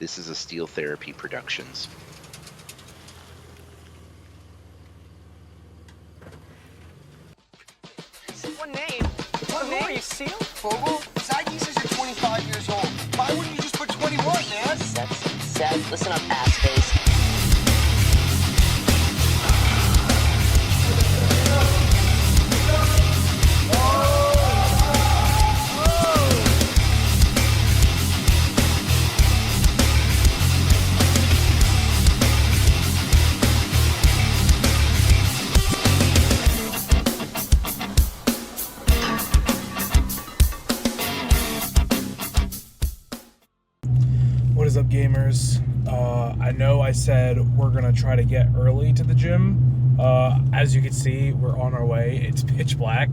This is a Steel Therapy Productions. What name? What name? Are you Seal? Fogel, his ID says you're 25 years old. Why wouldn't you just put 21, man? Seth, listen up, ass face. What is up, gamers? I know I said we're gonna try to get early to the gym. As you can see, we're on our way. It's pitch black.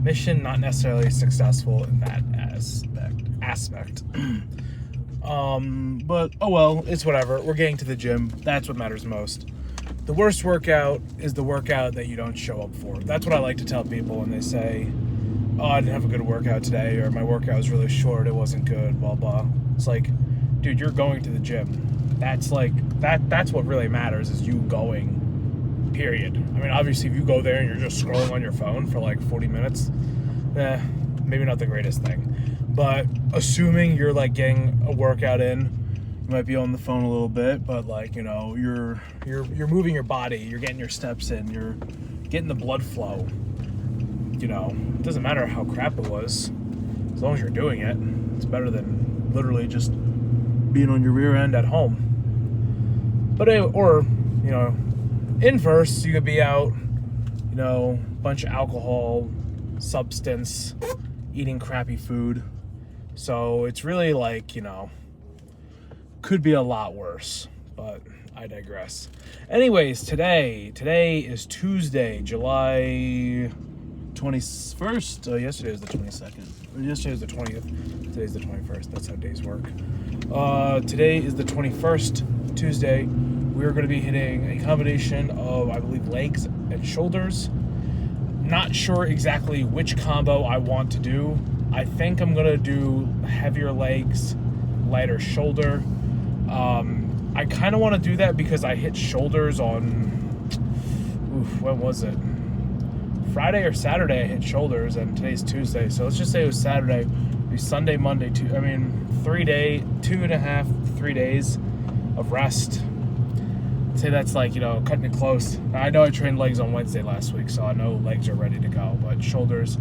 Mission not necessarily successful in that aspect. But oh well, it's whatever. We're getting to the gym. That's what matters most. The worst workout is the workout that you don't show up for. That's what I like to tell people when they say, oh, I didn't have a good workout today, or my workout was really short, it wasn't good, blah, blah. It's like, dude, you're going to the gym. That's what really matters, is you going, period. I mean, obviously, if you go there and you're just scrolling on your phone for like 40 minutes, maybe not the greatest thing. But assuming you're like getting a workout in, you might be on the phone a little bit, but like, you know, you're moving your body, you're getting your steps in, you're getting the blood flow. You know, it doesn't matter how crap it was, as long as you're doing it. It's better than literally just being on your rear end at home. But or, you know, inverse, you could be out, you know, bunch of alcohol, substance, eating crappy food. So it's really like, you know, could be a lot worse, but I digress. Anyways, today is Tuesday, July 21st. Yesterday was the 22nd. Yesterday was the 20th. Today's the 21st. That's how days work. Today is the 21st, Tuesday. We're going to be hitting a combination of, I believe, legs and shoulders. Not sure exactly which combo I want to do. I think I'm going to do heavier legs, lighter shoulder. I kind of want to do that because I hit shoulders on, when was it? Friday or Saturday I hit shoulders, and today's Tuesday, so let's just say it was Saturday. It'd be Sunday, Monday, 3 days of rest. I'd say that's like, you know, cutting it close. I know I trained legs on Wednesday last week, so I know legs are ready to go, but shoulders,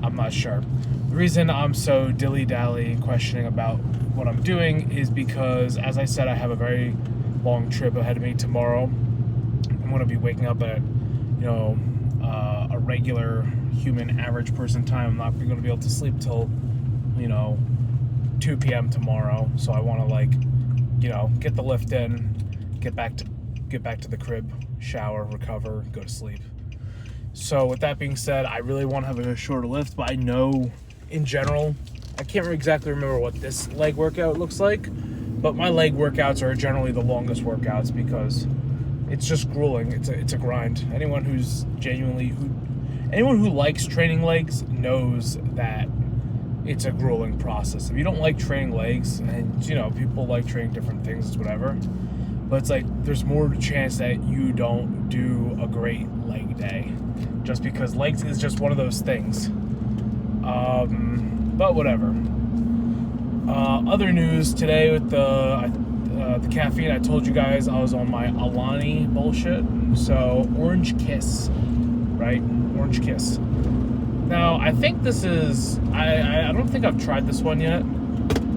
I'm not sure. The reason I'm so dilly-dally questioning about what I'm doing is because, as I said, I have a very long trip ahead of me tomorrow. I'm going to be waking up at, you know, a regular human average person time. I'm not going to be able to sleep till, you know, 2 p.m. tomorrow. So I want to, like, you know, get the lift in, get back to the crib, shower, recover, go to sleep. So with that being said, I really want to have a shorter lift, but I know in general, I can't exactly remember what this leg workout looks like, but my leg workouts are generally the longest workouts because it's just grueling. It's a grind. Anyone who likes training legs knows that it's a grueling process. If you don't like training legs, and you know, people like training different things, whatever, but it's like there's more chance that you don't do a great leg day, just because legs is just one of those things. But whatever. Other news today with the caffeine, I told you guys I was on my Alani bullshit. So, Orange Kiss, right? Orange Kiss. Now, I think this is, I don't think I've tried this one yet.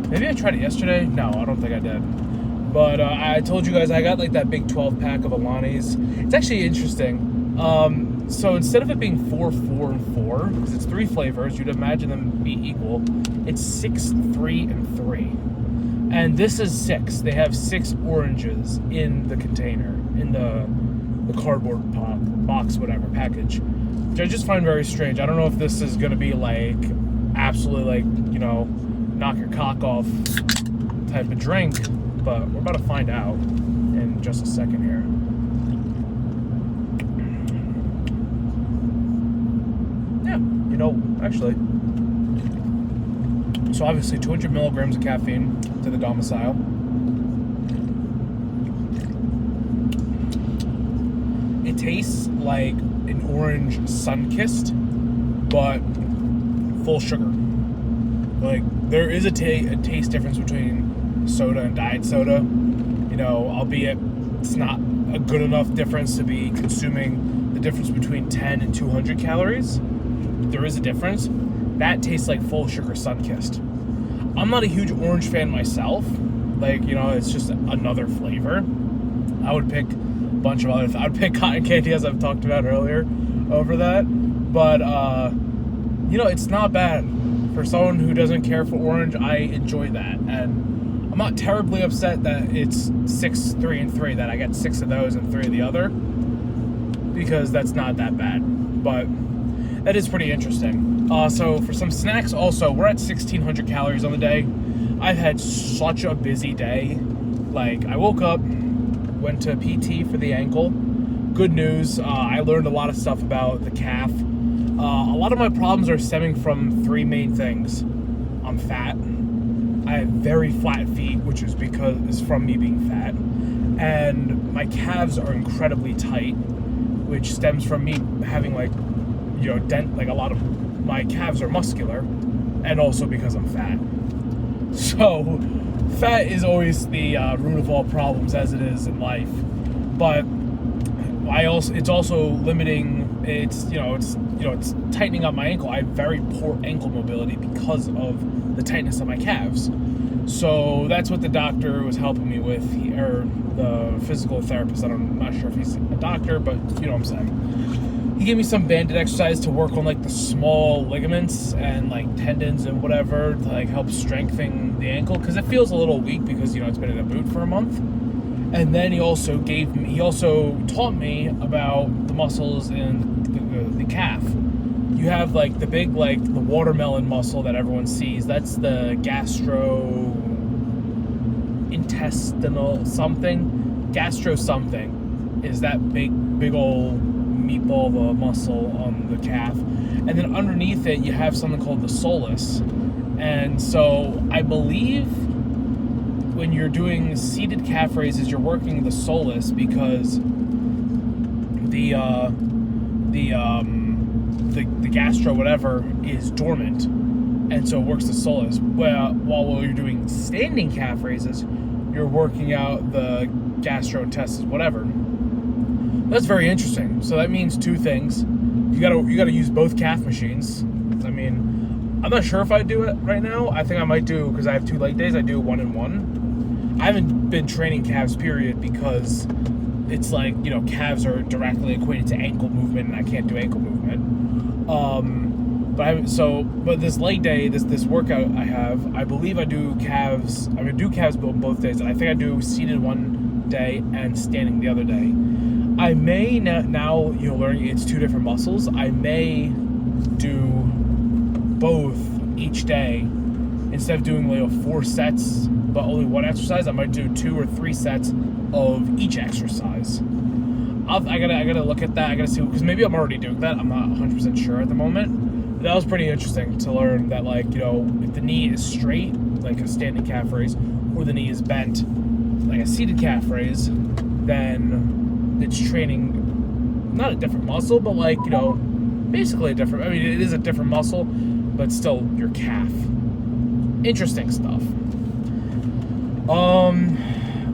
Maybe I tried it yesterday. No, I don't think I did. But I told you guys I got like that big 12-pack of Alani's. It's actually interesting. So instead of it being 4, 4, and 4, because it's 3 flavors, you'd imagine them be equal. It's 6, 3, and 3. And this is 6. They have 6 oranges in the container, in the cardboard box, whatever, package, which I just find very strange. I don't know if this is going to be like absolutely like, you know, knock your cock off type of drink, but we're about to find out in just a second here. Yeah, you know, actually, So obviously 200 milligrams of caffeine to the domicile. It tastes like an orange Sunkist, but full sugar. Like, there is a taste difference between soda and diet soda. You know, albeit it's not a good enough difference to be consuming the difference between 10 and 200 calories. There is a difference. That tastes like full sugar Sunkist. I'm not a huge orange fan myself. Like, you know, it's just another flavor. I would pick a bunch of other. I would pick cotton candy, as I've talked about earlier, over that. But you know, it's not bad for someone who doesn't care for orange. I enjoy that, and I'm not terribly upset that it's 6, 3, and 3. That I get 6 of those and 3 of the other, because that's not that bad. But that is pretty interesting. So for some snacks, also, we're at 1,600 calories on the day. I've had such a busy day. Like, I woke up, went to PT for the ankle. Good news, I learned a lot of stuff about the calf. A lot of my problems are stemming from 3 main things. I'm fat. I have very flat feet, which is because it's from me being fat. And my calves are incredibly tight, which stems from me having, like, you know, like a lot of my calves are muscular, and also because I'm fat. So fat is always the root of all problems, as it is in life. But it's also limiting. It's tightening up my ankle. I have very poor ankle mobility because of the tightness of my calves. So that's what the doctor was helping me with, or the physical therapist. I'm not sure if he's a doctor, but you know what I'm saying. He gave me some banded exercise to work on, like, the small ligaments and, like, tendons and whatever to, like, help strengthen the ankle, because it feels a little weak because, you know, it's been in a boot for a month. And then he also taught me about the muscles in the calf. You have, like, the big, like, the watermelon muscle that everyone sees. That's the gastrointestinal something is that big old meatball of a muscle on the calf. And then underneath it, you have something called the soleus. And so I believe when you're doing seated calf raises, you're working the soleus because the gastro whatever is dormant, and so it works the soleus. While you're doing standing calf raises, you're working out the gastrointestines whatever. That's very interesting. So that means 2 things. You gotta use both calf machines. I mean, I'm not sure if I do it right now. I think I might do, because I have 2 leg days. I do 1 and 1. I haven't been training calves, period, because it's like, you know, calves are directly equated to ankle movement, and I can't do ankle movement. But this leg day, this workout I have, I believe I do calves. I'm gonna do calves both days, and I think I do seated one day and standing the other day. I may now, you know, learning it's 2 different muscles. I may do both each day instead of doing, like, 4 sets but only 1 exercise. I might do 2 or 3 sets of each exercise. I gotta look at that. I gotta see, because maybe I'm already doing that. I'm not 100% sure at the moment. But that was pretty interesting to learn that, like, you know, if the knee is straight, like a standing calf raise, or the knee is bent, like a seated calf raise, then it's training not a different muscle, but, like, you know, basically a different. I mean, it is a different muscle, but still your calf. Interesting stuff.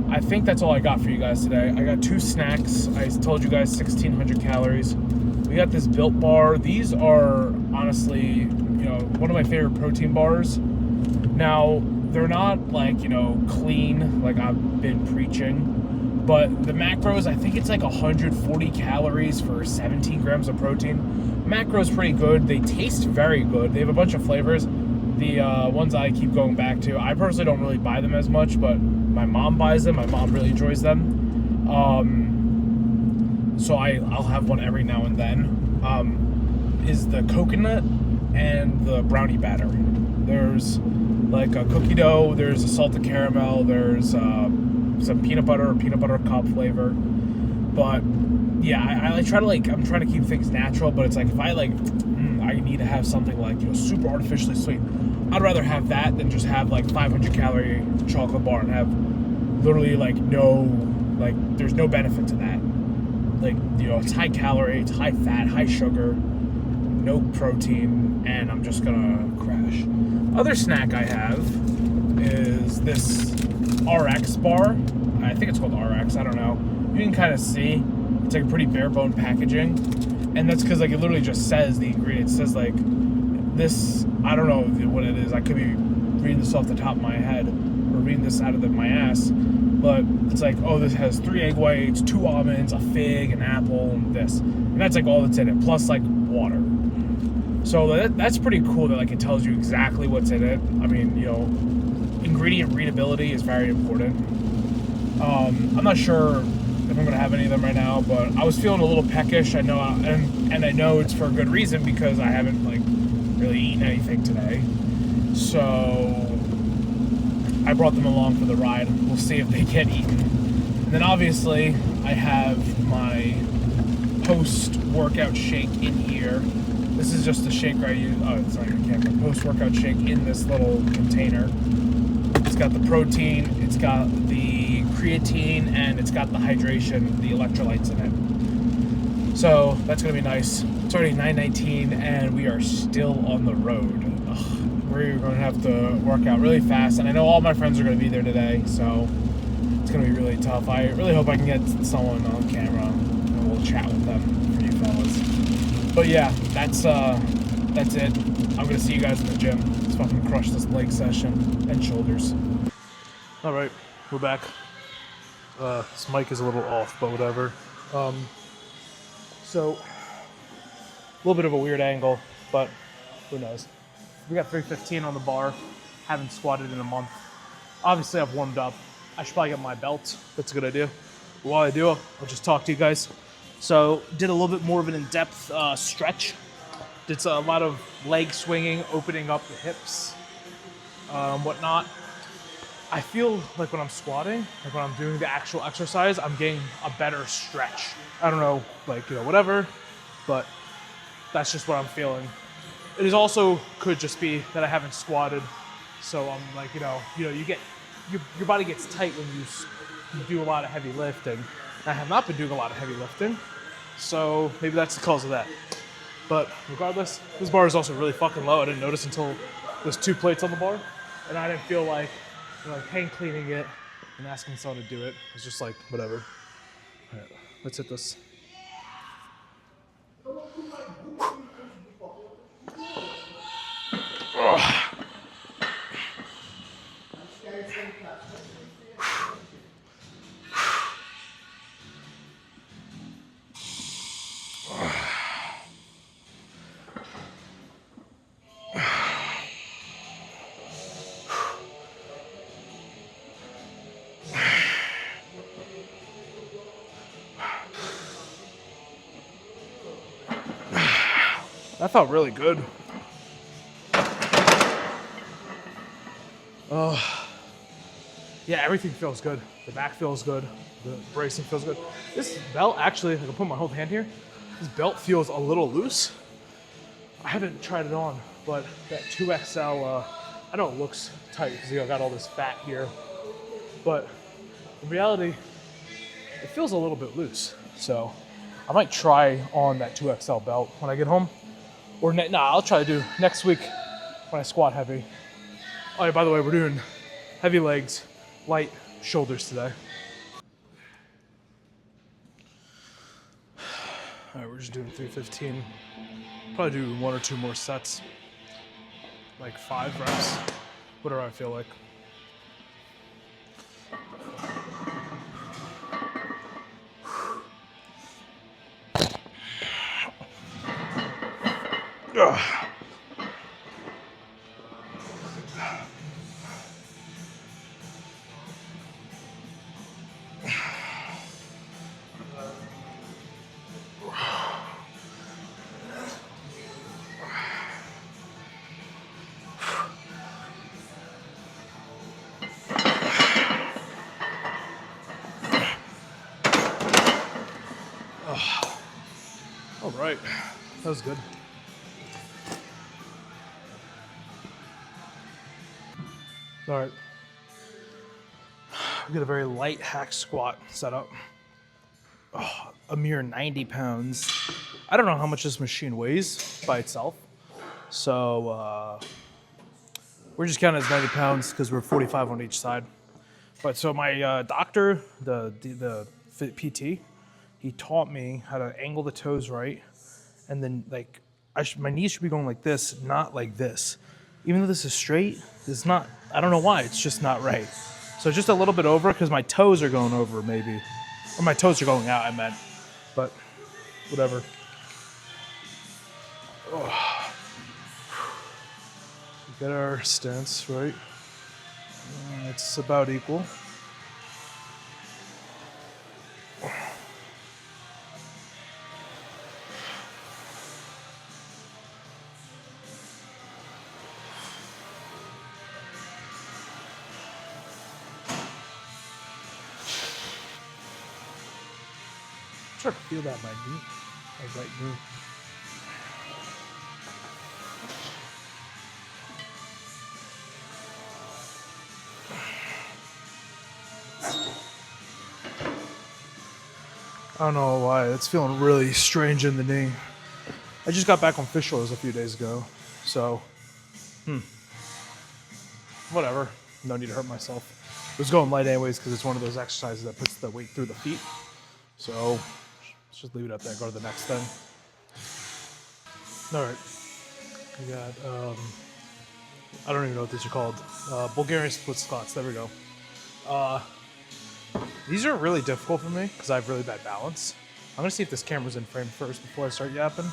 I think that's all I got for you guys today. I got 2 snacks. I told you guys 1,600 calories. We got this Built Bar. These are honestly, you know, one of my favorite protein bars. Now, they're not, like, you know, clean like I've been preaching, but the macros, I think it's like 140 calories for 17 grams of protein. Macros pretty good. They taste very good. They have a bunch of flavors. The ones I keep going back to, I personally don't really buy them as much, but my mom buys them. My mom really enjoys them. So I'll have one every now and then. Is the coconut and the brownie batter. There's like a cookie dough, there's a salted caramel, there's some peanut butter or peanut butter cup flavor. But yeah, I try to, like, I'm trying to keep things natural, but it's like if I like I need to have something like, you know, super artificially sweet. I'd rather have that than just have like 500 calorie chocolate bar and have literally like there's no benefit to that. Like, you know, it's high calorie, it's high fat, high sugar, no protein, and I'm just gonna crash. Other snack I have is this RX bar. I think it's called RX, I don't know. You can kind of see it's like a pretty bare bone packaging, and that's because like it literally just says the ingredients. It says like this, I don't know what it is. I could be reading this off the top of my head or reading this out of my ass, but it's like, oh, this has 3 egg whites, 2 almonds, a fig, an apple, and this, and that's like all that's in it, plus like water. So that's pretty cool that like it tells you exactly what's in it. I mean, you know, ingredient readability is very important. I'm not sure if I'm gonna have any of them right now, but I was feeling a little peckish. I know, and I know it's for a good reason because I haven't like really eaten anything today. So I brought them along for the ride. We'll see if they get eaten. And then obviously I have my post-workout shake in here. This is just the shaker I use. Oh, it's not even camera. Post-workout shake in this little container. It's got the protein, it's got the creatine, and it's got the hydration, the electrolytes in it. So that's gonna be nice. It's already 9:19 and we are still on the road. We're gonna have to work out really fast, and I know all my friends are gonna be there today, so it's gonna be really tough. I really hope I can get someone on camera and we'll chat with them for you fellas. But yeah, that's it. I'm gonna see you guys in the gym. Let's fucking crush this leg session and shoulders. All right, we're back. This mic is a little off, but whatever. So a little bit of a weird angle, but who knows? We got 315 on the bar. Haven't squatted in a month. Obviously, I've warmed up. I should probably get my belt. That's a good idea. While I do, I'll just talk to you guys. So, did a little bit more of an in-depth stretch. Did a lot of leg swinging, opening up the hips, whatnot. I feel like when I'm squatting, like when I'm doing the actual exercise, I'm getting a better stretch. I don't know, like, you know, whatever, but that's just what I'm feeling. It is also could just be that I haven't squatted, so I'm like, you know, you get your body gets tight when you do a lot of heavy lifting. I have not been doing a lot of heavy lifting, so maybe that's the cause of that. But regardless, this bar is also really fucking low. I didn't notice until there's 2 plates on the bar, and I didn't feel like, you know, like hand cleaning it and asking someone to do it. It's just like whatever. All right, let's hit this. That felt really good. Yeah, everything feels good. The back feels good. The bracing feels good. This belt actually, I can put my whole hand here. This belt feels a little loose. I haven't tried it on, but that 2XL, I know it looks tight because I got all this fat here, but in reality, it feels a little bit loose. So I might try on that 2XL belt when I get home. Or I'll try to do next week when I squat heavy. Oh yeah, by the way, we're doing heavy legs, light shoulders today. All right, we're just doing 315. Probably do 1 or 2 more sets, like 5 reps, whatever I feel like. All right, that was good. All right. We got a very light hack squat setup. Oh, a mere 90 pounds. I don't know how much this machine weighs by itself. So we're just counting as 90 pounds because we're 45 on each side. But so my doctor, the PT, he taught me how to angle the toes right. And then like my knees should be going like this, not like this. Even though this is straight, it's not, I don't know why, it's just not right. So just a little bit over because my toes are going over maybe. Or my toes are going out, I meant. But whatever. Oh. Get our stance right. It's about equal. Try to feel that my knee, my right knee. I don't know why, it's feeling really strange in the knee. I just got back from fish oils a few days ago, so, whatever. No need to hurt myself. I was going light anyways because it's one of those exercises that puts the weight through the feet. So, let's just leave it up there, go to the next thing. All right, we got, I don't even know what these are called. Bulgarian split squats, there we go. These are really difficult for me because I have really bad balance. I'm gonna see if this camera's in frame first before I start yapping.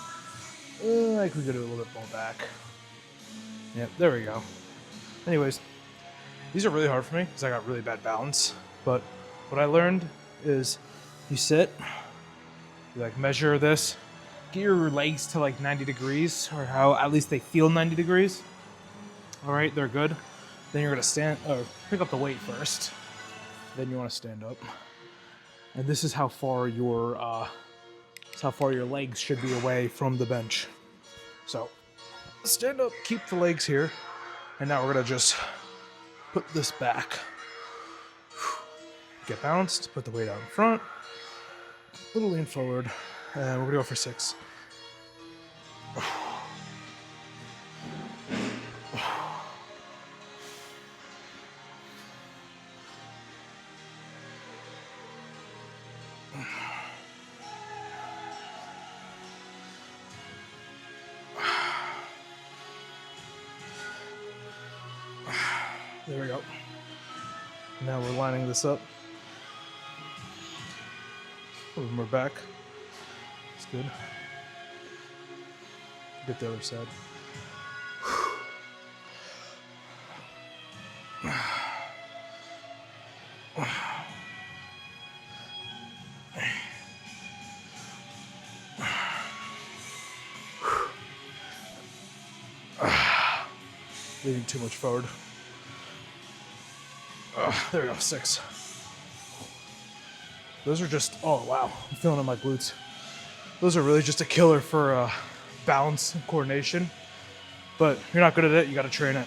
I could get it a little bit more back. Yep, there we go. Anyways, these are really hard for me because I got really bad balance. But what I learned is you sit, you like measure this, get your legs to like 90 degrees or how at least they feel 90 degrees. All right, they're good. Then you're gonna stand, or pick up the weight first. Then you want to stand up, and this is how far your legs should be away from the bench. So stand up, keep the legs here, and now we're gonna just put this back. Get balanced, put the weight out in front, a little lean forward, and we're gonna go for 6. There we go. Now we're lining this up. Move more back. That's good. Get the other side. Leaning too much forward. There we go, 6. Those are just, oh wow, I'm feeling it in my glutes. Those are really just a killer for balance and coordination. But if you're not good at it, you gotta train it.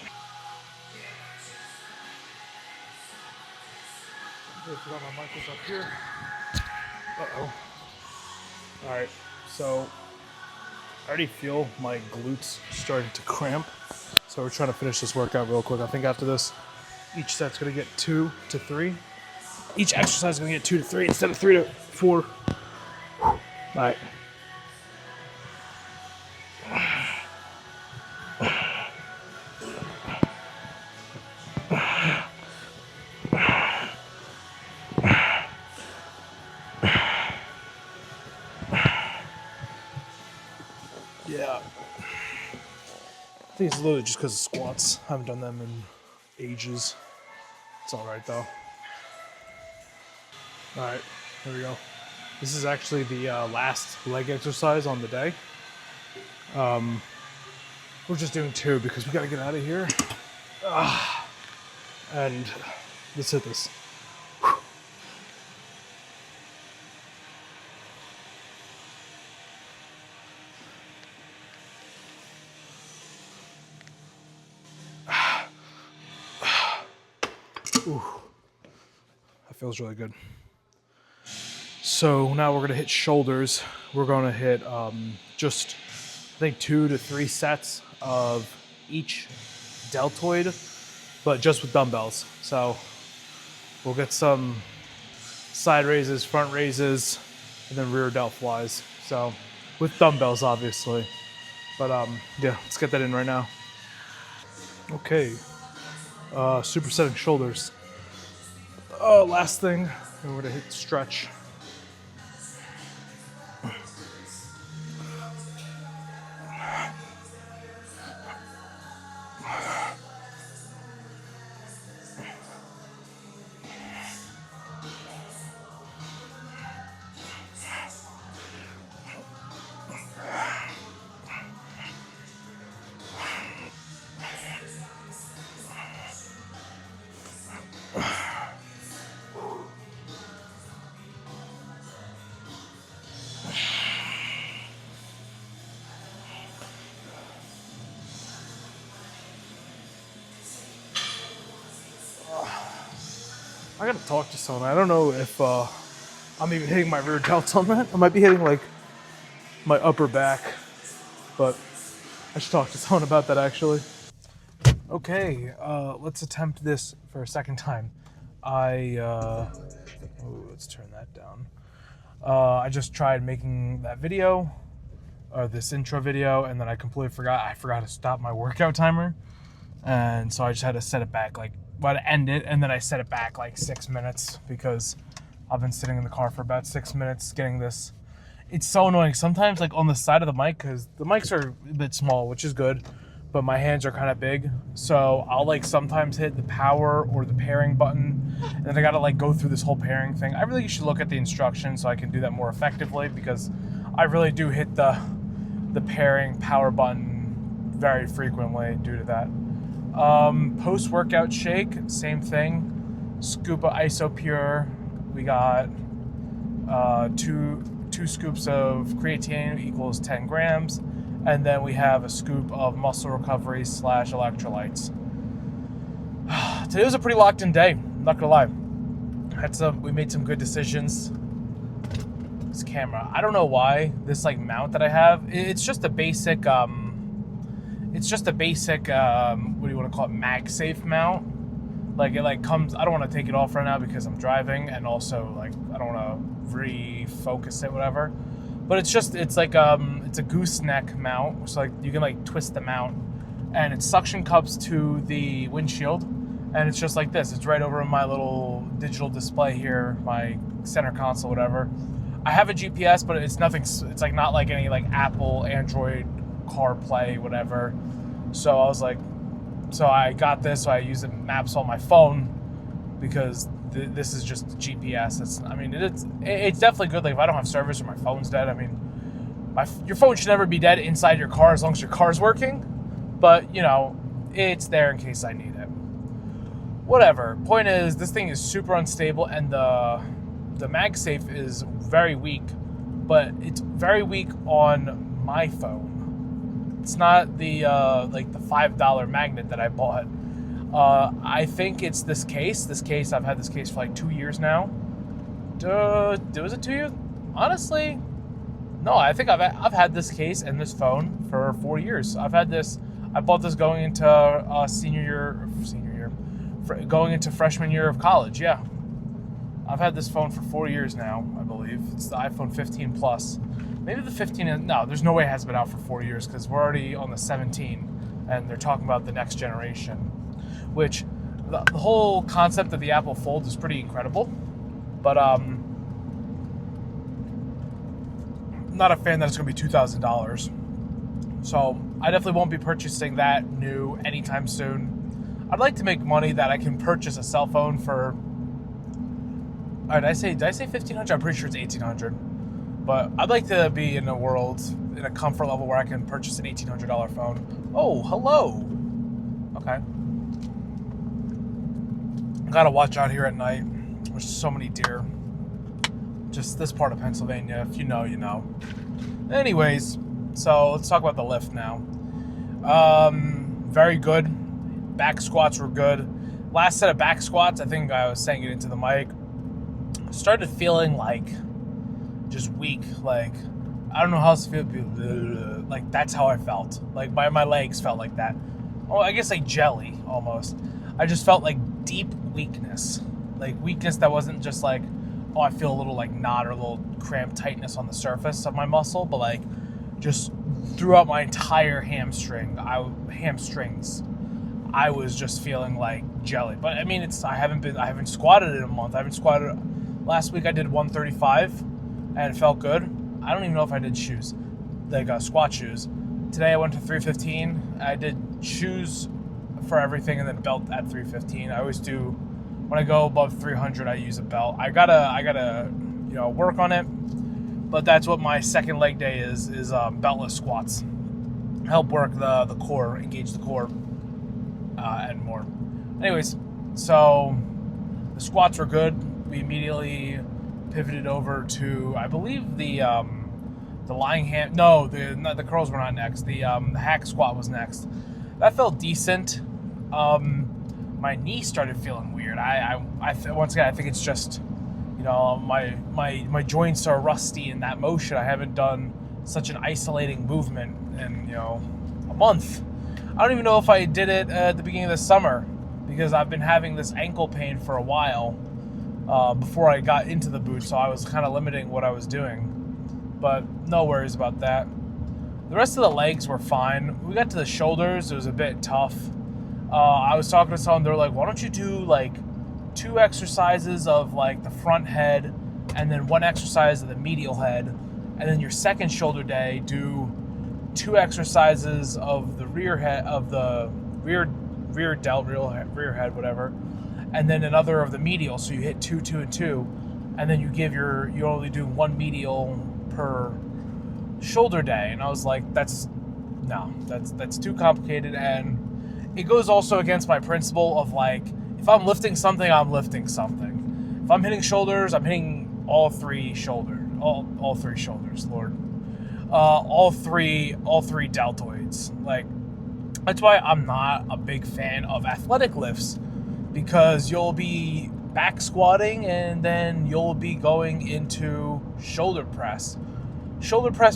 I forgot my mic was up here. Uh-oh. Alright, so I already feel my glutes starting to cramp. So we're trying to finish this workout real quick. I think after this, each set's gonna get 2 to 3. Each exercise is gonna get 2 to 3 instead of 3 to 4. All right. Yeah. I think it's literally just because of squats. I haven't done them in ages. It's all right though. All right, here we go. This is actually the last leg exercise on the day. We're just doing 2 because we gotta get out of here. And let's hit this. Ooh, that feels really good. So now we're gonna hit shoulders. We're gonna hit just, I think 2 to 3 sets of each deltoid, but just with dumbbells. So we'll get some side raises, front raises, and then rear delt flies. So with dumbbells, obviously. But yeah, let's get that in right now. Okay, supersetting shoulders. Last thing, and we're gonna hit stretch. I gotta talk to someone. I don't know if I'm even hitting my rear delts on that. I might be hitting like my upper back, but I should talk to someone about that actually. Okay, let's attempt this for a second time. Let's turn that down. I just tried making that video, or this intro video, and then I completely forgot. I forgot to stop my workout timer, and so I just had to set it back to end it, and then I set it back like 6 minutes because I've been sitting in the car for about 6 minutes getting this. It's so annoying. Sometimes like on the side of the mic, because the mics are a bit small, which is good, but my hands are kind of big. So I'll like sometimes hit the power or the pairing button, and then I gotta like go through this whole pairing thing. I really should look at the instructions so I can do that more effectively, because I really do hit the pairing power button very frequently due to that. Post-workout shake, same thing. Scoop of Isopure. We got two scoops of creatine equals 10 grams. And then we have a scoop of muscle recovery / electrolytes. Today was a pretty locked in day, I'm not gonna lie. We made some good decisions. This camera, I don't know why this like mount that I have, it's just a basic what do you want to call it, MagSafe mount. Like it like comes, I don't want to take it off right now because I'm driving, and also like I don't want to refocus it, whatever. But it's like it's a gooseneck mount, so like you can like twist the mount, and it suction cups to the windshield, and it's just like this. It's right over my little digital display here, my center console, whatever. I have a GPS, but it's nothing. It's like not like any like Apple, Android, CarPlay, whatever. So I was like, so I got this. So I use the maps on my phone because this is just GPS. It's definitely good. Like if I don't have service or my phone's dead, I mean, your phone should never be dead inside your car as long as your car's working. But you know, it's there in case I need it. Whatever. Point is, this thing is super unstable, and the MagSafe is very weak, but it's very weak on my phone. It's not the like the $5 magnet that I bought. I think it's this case. This case, I've had this case for like 2 years now. Was it 2 years? Honestly, no. I think I've had this case and this phone for 4 years. I've had this. I bought this going into going into freshman year of college. Yeah, I've had this phone for 4 years now. I believe it's the iPhone 15 Plus. Maybe the 15. No, there's no way it has been out for 4 years because we're already on the 17, and they're talking about the next generation. Which the whole concept of the Apple Fold is pretty incredible, but I'm not a fan that it's going to be $2,000. So I definitely won't be purchasing that new anytime soon. I'd like to make money that I can purchase a cell phone for. Did I say $1,500? I'm pretty sure it's $1,800. But I'd like to be in a comfort level where I can purchase an $1,800 phone. Oh, hello. Okay. Gotta watch out here at night. There's so many deer. Just this part of Pennsylvania. If you know, you know. Anyways, so let's talk about the lift now. Very good. Back squats were good. last set of back squats, I think I was saying it into the mic, started feeling like just weak. Like, I don't know how else to feel. Like, that's how I felt. Like, my legs felt like that. Oh, I guess like jelly almost. I just felt like deep weakness. Like weakness that wasn't just like, oh, I feel a little like knot or a little cramp tightness on the surface of my muscle, but like just throughout my entire hamstrings, I was just feeling like jelly. But I mean, I haven't squatted in a month. I haven't squatted. Last week I did 135 and it felt good. I don't even know if I did shoes, like squat shoes. Today I went to 315. I did shoes for everything and then belt at 315. I always do, when I go above 300, I use a belt. I gotta work on it. But that's what my second leg day is beltless squats. Help work the core, engage the core, and more. Anyways, so the squats were good. We immediately pivoted over to, I believe, the lying ham. No, the curls were not next. The hack squat was next. That felt decent. My knee started feeling weird. Once again, I think it's just, my joints are rusty in that motion. I haven't done such an isolating movement in a month. I don't even know if I did it at the beginning of the summer because I've been having this ankle pain for a while before I got into the boot, so I was kind of limiting what I was doing. But no worries about that. The rest of the legs were fine. We got to the shoulders. It was a bit tough. I was talking to someone. They were like, why don't you do like 2 exercises of like the front head and then 1 exercise of the medial head, and then your second shoulder day do 2 exercises of the rear head, of the rear delt, rear head, whatever, and then another of the medial. So you hit 2, 2, and 2, and then you only do 1 medial per shoulder day. And I was like, that's too complicated, and it goes also against my principle of like, if I'm lifting something, I'm lifting something. If I'm hitting shoulders, I'm hitting all 3 shoulders, all 3 shoulders, Lord. All three deltoids. Like, that's why I'm not a big fan of athletic lifts, because you'll be back squatting and then you'll be going into shoulder press,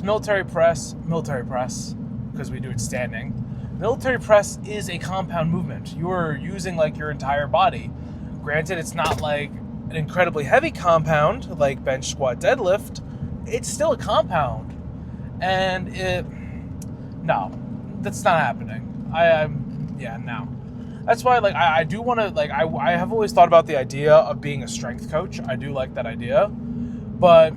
military press, because we do it standing. Military press is a compound movement. You are using like your entire body. Granted, it's not like an incredibly heavy compound like bench, squat, deadlift. It's still a compound. And no, that's not happening. No. That's why, like, I do want to, like, I have always thought about the idea of being a strength coach. I do like that idea. But,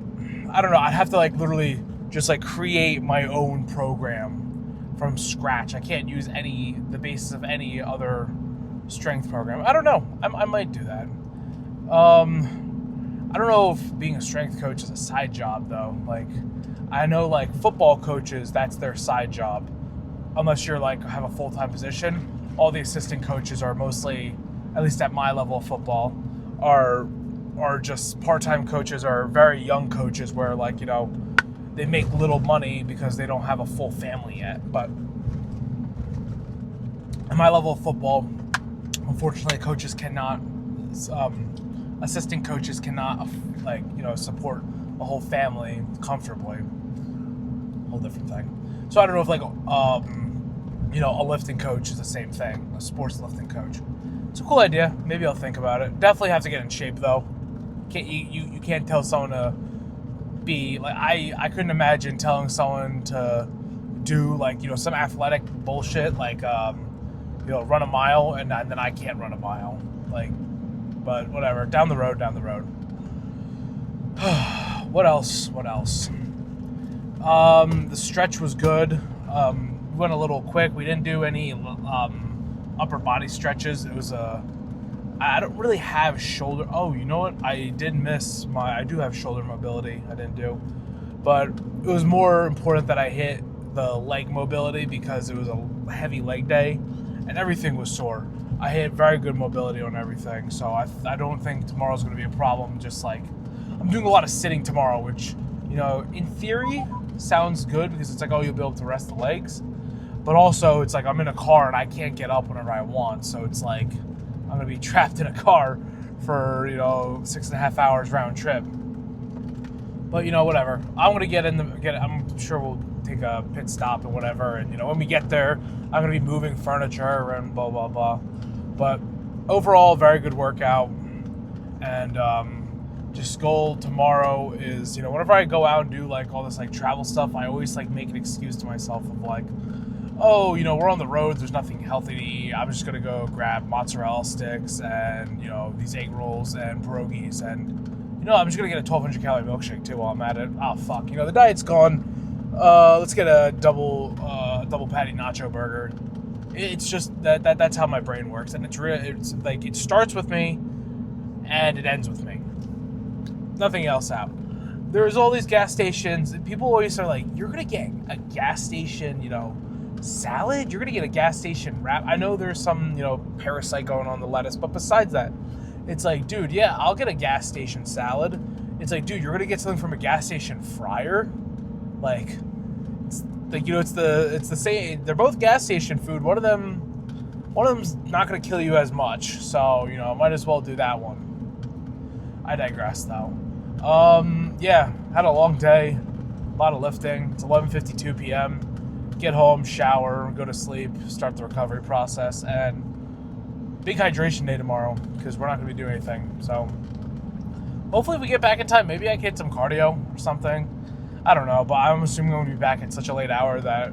I don't know, I'd have to, like, literally just, like, create my own program from scratch. I can't use the basis of any other strength program. I don't know. I might do that. I don't know if being a strength coach is a side job, though. Like, I know, like, football coaches, that's their side job. Unless you're, like, have a full-time position. All the assistant coaches are mostly, at least at my level of football, are just part-time coaches or very young coaches where, like, they make little money because they don't have a full family yet. But at my level of football, unfortunately, assistant coaches cannot, like, support a whole family comfortably. Whole different thing. So I don't know if, like, a lifting coach is the same thing, a sports lifting coach. It's a cool idea. Maybe I'll think about it. Definitely have to get in shape, though. You can't tell someone to be, like, I couldn't imagine telling someone to do, like, some athletic bullshit, like, run a mile, and then I can't run a mile. Like, but whatever. Down the road. What else? The stretch was good. We went a little quick. We didn't do any upper body stretches. It was I don't really have shoulder. Oh, you know what? I do have shoulder mobility. I didn't do, but it was more important that I hit the leg mobility because it was a heavy leg day, and everything was sore. I had very good mobility on everything, so I don't think tomorrow's going to be a problem. Just like, I'm doing a lot of sitting tomorrow, which, in theory sounds good because it's like, oh, you'll be able to rest the legs. But also, it's like I'm in a car and I can't get up whenever I want. So it's like, I'm gonna be trapped in a car for 6.5 hours round trip. But whatever. I'm gonna I'm sure we'll take a pit stop and whatever. And when we get there, I'm gonna be moving furniture and blah blah blah. But overall, very good workout. And just goal tomorrow is whenever I go out and do like all this like travel stuff, I always like make an excuse to myself of like, oh, we're on the road, there's nothing healthy to eat. I'm just gonna go grab mozzarella sticks and these egg rolls and pierogies, and I'm just gonna get a 1,200 calorie milkshake too while I'm at it. Oh fuck, the diet's gone. Let's get a double patty nacho burger. It's just that's how my brain works, and it's like it starts with me and it ends with me. Nothing else out. There's all these gas stations, and people always are like, you're gonna get a gas station, salad? You're gonna get a gas station wrap? I know there's some, parasite going on the lettuce, but besides that, it's like, dude, yeah, I'll get a gas station salad. It's like, dude, you're gonna get something from a gas station fryer? Like, it's like, it's the same. They're both gas station food. One of them's not gonna kill you as much, so might as well do that one. I digress, though. Yeah, had a long day, a lot of lifting. It's 11:52 p.m. Get home, shower, go to sleep, start the recovery process, and big hydration day tomorrow because we're not going to be doing anything. So hopefully we get back in time. Maybe I can hit some cardio or something. I don't know, but I'm assuming I'm going to be back at such a late hour that